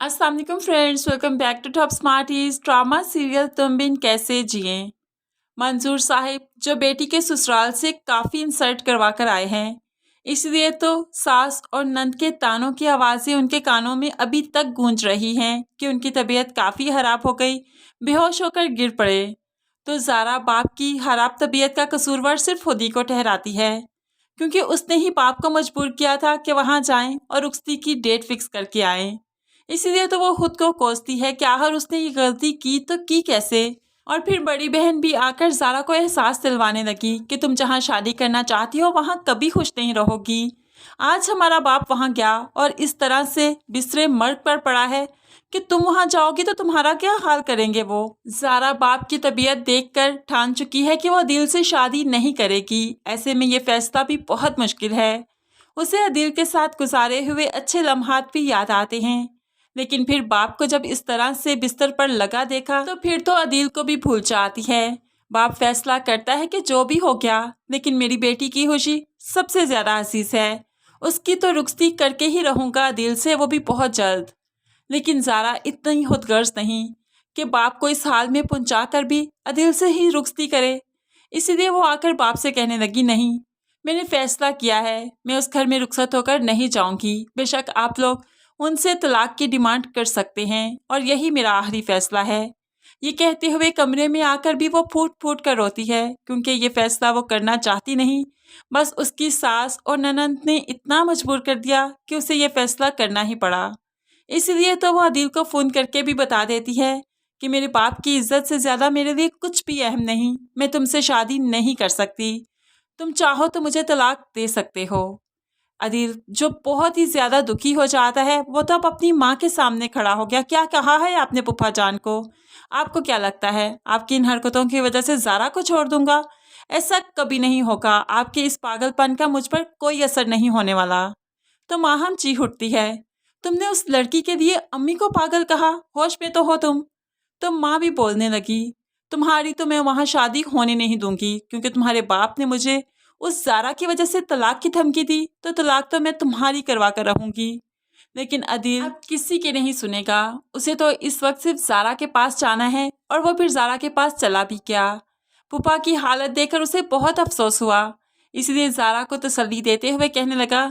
अस्सलाम वालेकुम friends, welcome back to top smarties. Drama serial तुम बिन कैसे जिए। मंजूर साहिब जो बेटी के ससुराल से काफ़ी इंसल्ट करवा कर आए हैं, इसलिए तो सास और नंद के तानों की आवाज़ें उनके कानों में अभी तक गूंज रही हैं कि उनकी तबीयत काफ़ी ख़राब हो गई, बेहोश होकर गिर पड़े। तो ज़ारा बाप की ख़राब तबीयत का कसूरवार सिर्फ खुद ही को ठहराती है, क्योंकि उसने ही बाप को मजबूर किया था कि वहाँ जाएं और रुखसती की डेट फिक्स करके आएं। इसीलिए तो वो खुद को कोसती है कि आखिर उसने ये गलती की तो की कैसे। और फिर बड़ी बहन भी आकर ज़ारा को एहसास दिलवाने लगी कि तुम जहाँ शादी करना चाहती हो वहाँ कभी खुश नहीं रहोगी। आज हमारा बाप वहाँ गया और इस तरह से बिस्तरे मर्ग पर पड़ा है कि तुम वहाँ जाओगी तो तुम्हारा क्या हाल करेंगे वो। ज़ारा बाप की तबीयत देखकर ठान चुकी है कि वो अदील से शादी नहीं करेगी। ऐसे में ये फैसला भी बहुत मुश्किल है। उसे अदील के साथ गुजारे हुए अच्छे लम्हात भी याद आते हैं, लेकिन फिर बाप को जब इस तरह से बिस्तर पर लगा देखा तो फिर तो अदील को भी भूल जाती है। बाप फैसला करता है कि जो भी हो गया, लेकिन मेरी बेटी की खुशी सबसे ज़्यादा अजीज है। उसकी तो रुखसती करके ही रहूँगा अदील से, वो भी बहुत जल्द। लेकिन ज़ारा इतनी खुदगर्ज नहीं कि बाप को इस हाल में पहुँचा कर भी अदील से ही रुखसती करे। इसीलिए वो आकर बाप से कहने लगी, नहीं, मैंने फैसला किया है, मैं उस घर में रुखसत होकर नहीं जाऊंगी। बेशक आप लोग उनसे तलाक की डिमांड कर सकते हैं और यही मेरा आखिरी फैसला है। ये कहते हुए कमरे में आकर भी वो फूट फूट कर रोती है, क्योंकि ये फैसला वो करना चाहती नहीं, बस उसकी सास और ननंद ने इतना मजबूर कर दिया कि उसे ये फैसला करना ही पड़ा। इसलिए तो वो अदील को फ़ोन करके भी बता देती है कि मेरे बाप की इज्जत से ज़्यादा मेरे लिए कुछ भी अहम नहीं, मैं तुमसे शादी नहीं कर सकती, तुम चाहो तो मुझे तलाक दे सकते हो। अदील जो बहुत ही ज़्यादा दुखी हो जाता है, वो तो अब अपनी माँ के सामने खड़ा हो गया। क्या कहा है आपने फूफा जान को? आपको क्या लगता है आपकी इन हरकतों की वजह से ज़ारा को छोड़ दूंगा? ऐसा कभी नहीं होगा। आपके इस पागलपन का मुझ पर कोई असर नहीं होने वाला। तो माँ हम चीख उठती है, तुमने उस लड़की के लिए अम्मी को पागल कहा, होश में तो हो तुम। तो माँ भी बोलने लगी, तुम्हारी तो मैं वहाँ शादी होने नहीं दूंगी, क्योंकि तुम्हारे बाप ने मुझे उस ज़ारा की वजह से तलाक की धमकी दी, तो तलाक तो मैं तुम्हारी करवा कर रहूंगी। लेकिन अदील अब किसी के नहीं सुनेगा। उसे तो इस वक्त सिर्फ ज़ारा के पास जाना है, और वो फिर ज़ारा के पास चला भी गया। पुपा की हालत देखकर उसे बहुत अफसोस हुआ, इसलिए ज़ारा को तसल्ली देते हुए कहने लगा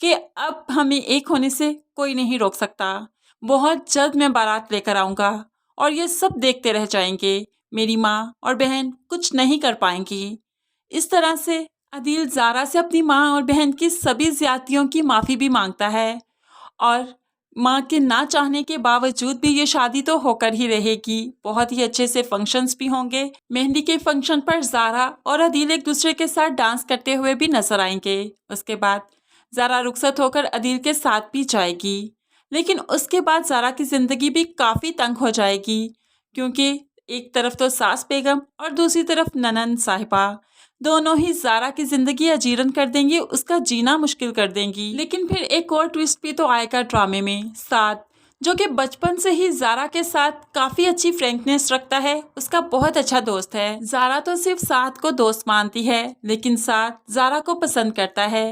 कि अब हमें एक होने से कोई नहीं रोक सकता। बहुत जल्द मैं बारात लेकर आऊँगा और ये सब देखते रह जाएंगे। मेरी माँ और बहन कुछ नहीं कर पाएंगी। इस तरह से अदील ज़ारा से अपनी माँ और बहन की सभी ज़्यादतियों की माफ़ी भी मांगता है, और माँ के ना चाहने के बावजूद भी ये शादी तो होकर ही रहेगी। बहुत ही अच्छे से फंक्शंस भी होंगे। मेहंदी के फंक्शन पर ज़ारा और अदील एक दूसरे के साथ डांस करते हुए भी नजर आएंगे। उसके बाद ज़ारा रुखसत होकर अदील के साथ भी जाएगी, लेकिन उसके बाद ज़ारा की ज़िंदगी भी काफ़ी तंग हो जाएगी, क्योंकि एक तरफ तो सास बेगम और दूसरी तरफ ननंद साहिबा, दोनों ही ज़ारा की ज़िंदगी अजीरन कर देंगी, उसका जीना मुश्किल कर देंगी। लेकिन फिर एक और ट्विस्ट भी तो आएगा ड्रामे में। साद जो कि बचपन से ही ज़ारा के साथ काफ़ी अच्छी फ्रेंकनेस रखता है, उसका बहुत अच्छा दोस्त है। ज़ारा तो सिर्फ साद को दोस्त मानती है, लेकिन साद ज़ारा को पसंद करता है।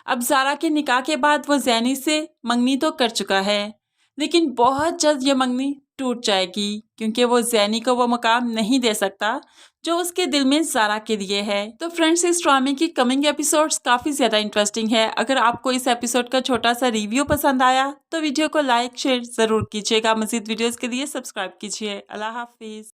अब ज़ारा के निकाह के बाद वो ज़ैनी से मंगनी तो कर चुका है, लेकिन बहुत जल्द ये मंगनी टूट जाएगी, क्योंकि वो ज़ैनी को वो मुकाम नहीं दे सकता जो उसके दिल में ज़ारा के लिए है। तो फ्रेंड्स, इस ड्रामे की कमिंग एपिसोड्स काफ़ी ज़्यादा इंटरेस्टिंग है। अगर आपको इस एपिसोड का छोटा सा रिव्यू पसंद आया तो वीडियो को लाइक शेयर ज़रूर कीजिएगा। मज़ीद वीडियोज़ के लिए सब्सक्राइब कीजिए। अल्लाह हाफिज़।